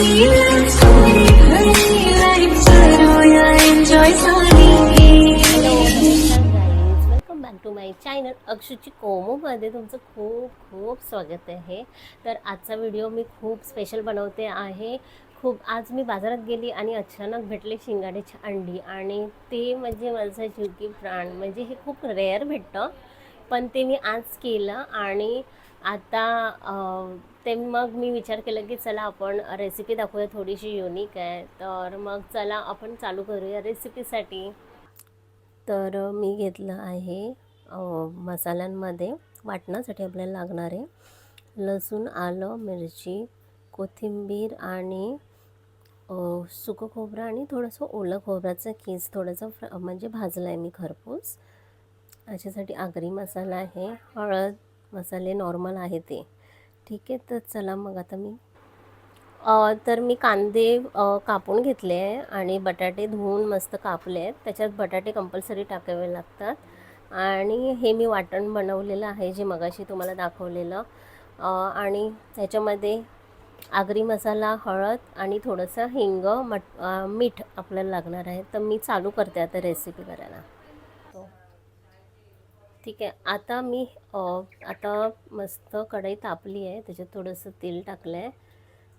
Welcome back to my channel अक्षूची कोमोमध्ये तुमचं खूप खूप स्वागत आहे. तर आजचा व्हिडिओ मी खूप स्पेशल बनवते आहे. आज मी बाजारात गेली आणि अचानक भेटले शिंगाड्याची अंडी आणि ते म्हणजे माझा जीव की प्राण. म्हणजे हे खूप रेअर भेटतं, पण ते मी आज केलं आणि आता ते मग मी विचार केला की चला आपण रेसिपी दाखवूया, थोडीशी युनिक आहे. तर मग चला आपण चालू करूया रेसिपीसाठी. तर मी घेतलं आहे मसाल्यांमध्ये वाटण्यासाठी आपल्याला लागणार आहे लसूण, आलं, मिरची, कोथिंबीर आणि सुकं खोबरं आणि थोडंसं ओलं खोबऱ्याचं कीस थोडंसं म्हणजे भाजलं आहे मी खरपूस. याच्यासाठी आगरी मसाला आहे, हळद, मसाले नॉर्मल आहे ते. ठीक आहे, तर चला मग आता तर मी कांदे कापून घेतले आहे आणि बटाटे धुवून मस्त कापले आहेत. त्याच्यात बटाटे कंपल्सरी टाकावे लागतात आणि हे मी वाटण बनवलेलं आहे जे मगाशी तुम्हाला दाखवलेलं. आणि त्याच्यामध्ये आगरी मसाला, हळद आणि थोडंसं हिंग, मीठ आपल्याला लागणार आहे. तर मी चालू करते आता रेसिपी करायला. ठीक आहे, आता मी आता मस्त कढई तापली आहे, त्याच्यात थोडंसं तेल टाकलं आहे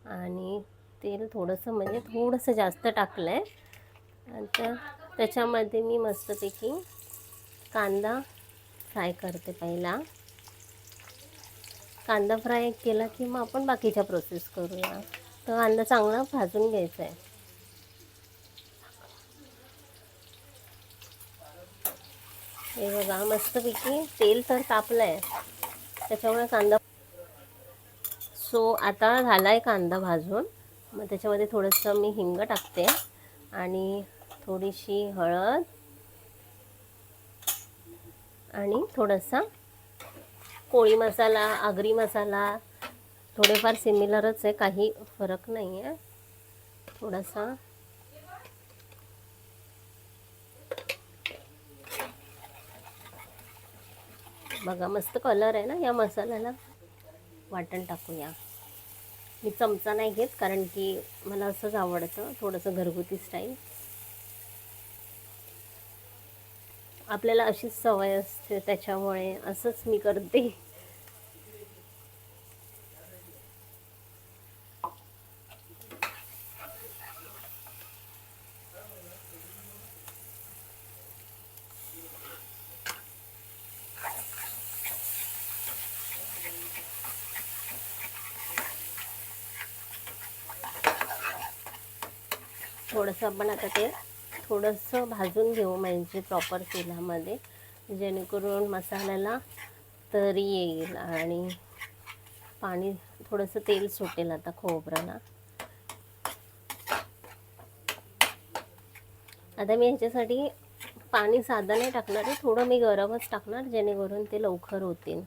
आणि तेल थोडंसं म्हणजे थोडंसं जास्त टाकलं आहे. आता त्याच्यामध्ये मी मस्तपैकी कांदा फ्राय करते. पहिला कांदा फ्राय केला की मग आपण बाकीच्या प्रोसेस करूया. तर कांदा चांगला भाजून घ्यायचा आहे. हे बघा मस्तपैकी तेल तर तापलं आहे, त्याच्यामुळे कांदा आता झाला आहे कांदा भाजून. मग त्याच्यामध्ये थोडंसं मी हिंग टाकते आणि थोडीशी हळद आणि थोडासा कोळी मसाला, आगरी मसाला, थोडेफार सिमिलरच आहे, काही फरक नाही आहे. थोडासा बघा मस्त कलर आहे ना या मसाल्याला. वाटण टाकूया. मी चमचा नाही घेत कारण की मला असंच आवडतं, थोडंसं घरगुती स्टाईल. आपल्याला अशीच सवय असते त्याच्यामुळे असंच मी करते. थोडंसं आपण आता ते थोडंसं भाजून घेऊ, म्हणजे प्रॉपर तेलामध्ये, जेणेकरून मसाल्याला तरी येईल आणि पाणी थोडंसं तेल सुटेल आता खोबऱ्याला. आता मी ह्याच्यासाठी पाणी साधं नाही टाकणार आहे, थोडं मी गरमच टाकणार जेणेकरून ते लवकर होतील.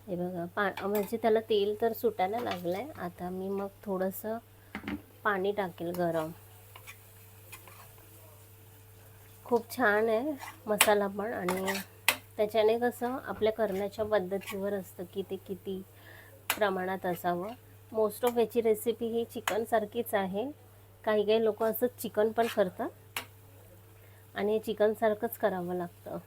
हे बघा म्हणजे त्याला तेल तर सुटायला लागलं आहे. आता मी मग थोडंसं पाणी टाकेल गरम. खूप छान आहे मसाला पण, आणि त्याच्याने कसं आपल्या करण्याच्या पद्धतीवर असतं की ते किती प्रमाणात असावं. मोस्ट ऑफ याची रेसिपी ही चिकनसारखीच आहे. काही काही लोक असंच चिकन पण करतात आणि हे चिकनसारखंच करावं लागतं.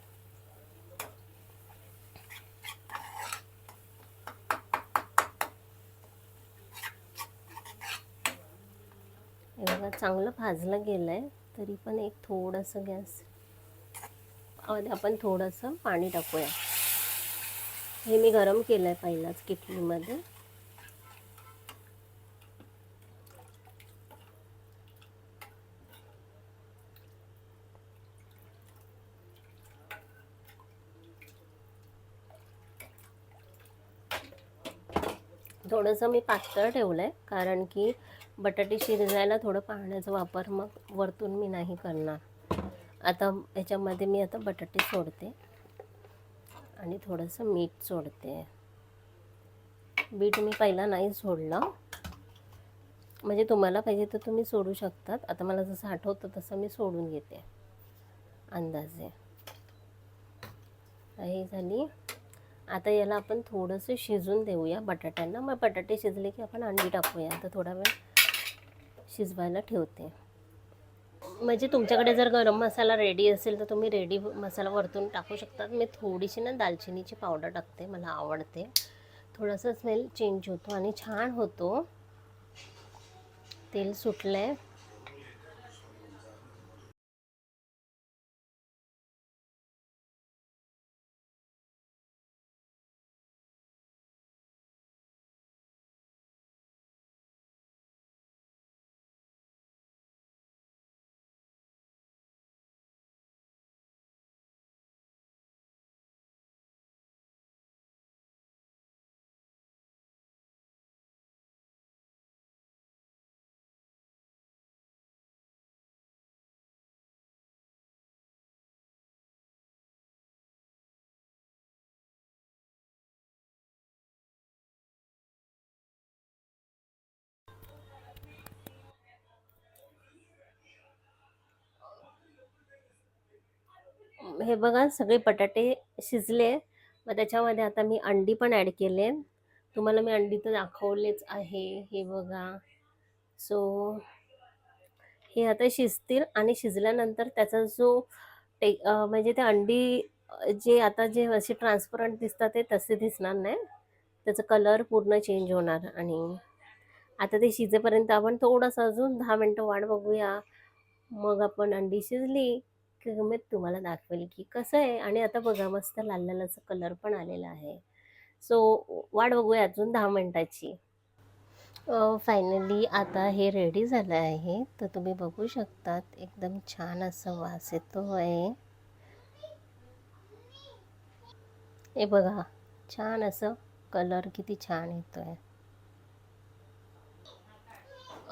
हे बघा चांगलं भाजलं गेलं आहे, तरी पण एक थोडंसं गॅस आपण थोडंसं पाणी टाकूया. हे मी गरम केलं आहे पहिलाच किटलीमध्ये. थोडंसं मी पातळ ठेवलं आहे कारण की बटाटे शिजायला थोडं पाण्याचा वापर मग वरतून मी नाही करणार. आता याच्यामध्ये मी आता बटाटे सोडते आणि थोडंसं मीठ सोडते. मीठ मी पहिला नाही सोडलं, म्हणजे तुम्हाला पाहिजे तर तुम्ही सोडू शकतात. आता मला जसं आठवतं तसं मी सोडून घेते अंदाजे. ही झाली आता याला आपण थोडंसं शिजून देऊया बटाट्यांना. मग बटाटे शिजले की आपण अंडी टाकूया. आता थोडा वेळ शिजवायला ठेवते. म्हणजे तुमच्याकडे जर गरम मसाला रेडी असेल तर तुम्ही रेडी मसाला वरतून टाकू शकता. मी थोडीशी ना दालचिनीची पावडर टाकते, मला आवडते. थोडासा स्मेल चेंज होतो आणि छान होतो. तेल सुटलंय. हे बघा सगळे बटाटे शिजले. मग त्याच्यामध्ये आता मी अंडी पण ॲड केले. तुम्हाला मी अंडी तर दाखवलेच आहे. हे बघा. सो हे आता शिजतील आणि शिजल्यानंतर त्याचा जो म्हणजे ते अंडी जे आता जे असे ट्रान्सपरंट दिसतात ते तसे दिसणार नाही. त्याचा कलर पूर्ण चेंज होणार. आणि आता ते शिजेपर्यंत आपण थोडंसं अजून 10 मिनटं वाट बघूया. मग आपण अंडी शिजली की मी तुम्हाला दाखवेल की कसं आहे. आणि आता बघा मस्त लाल लाल असं कलर पण आलेला आहे. सो वाट बघूया अजून 10 मिनटाची. फायनली आता हे रेडी झालं आहे. तर तुम्ही बघू शकतात एकदम छान असं वास येतो आहे. हे बघा छान असं कलर किती छान येतो आहे.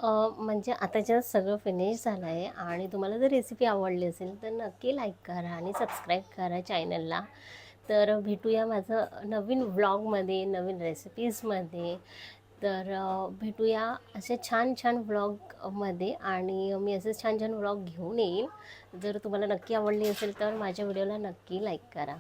म्हणजे आता जस्ट सगळं फिनिश झालं आहे. आणि तुम्हाला जर रेसिपी आवडली असेल तर नक्की लाईक करा आणि सबस्क्राईब करा चॅनलला. तर भेटूया माझं नवीन व्लॉगमध्ये, नवीन रेसिपीजमध्ये. तर भेटूया असे छान छान व्लॉगमध्ये. आणि मी असे छान छान व्लॉग घेऊन येईन. जर तुम्हाला नक्की आवडली असेल तर माझ्या व्हिडिओला नक्की लाईक करा.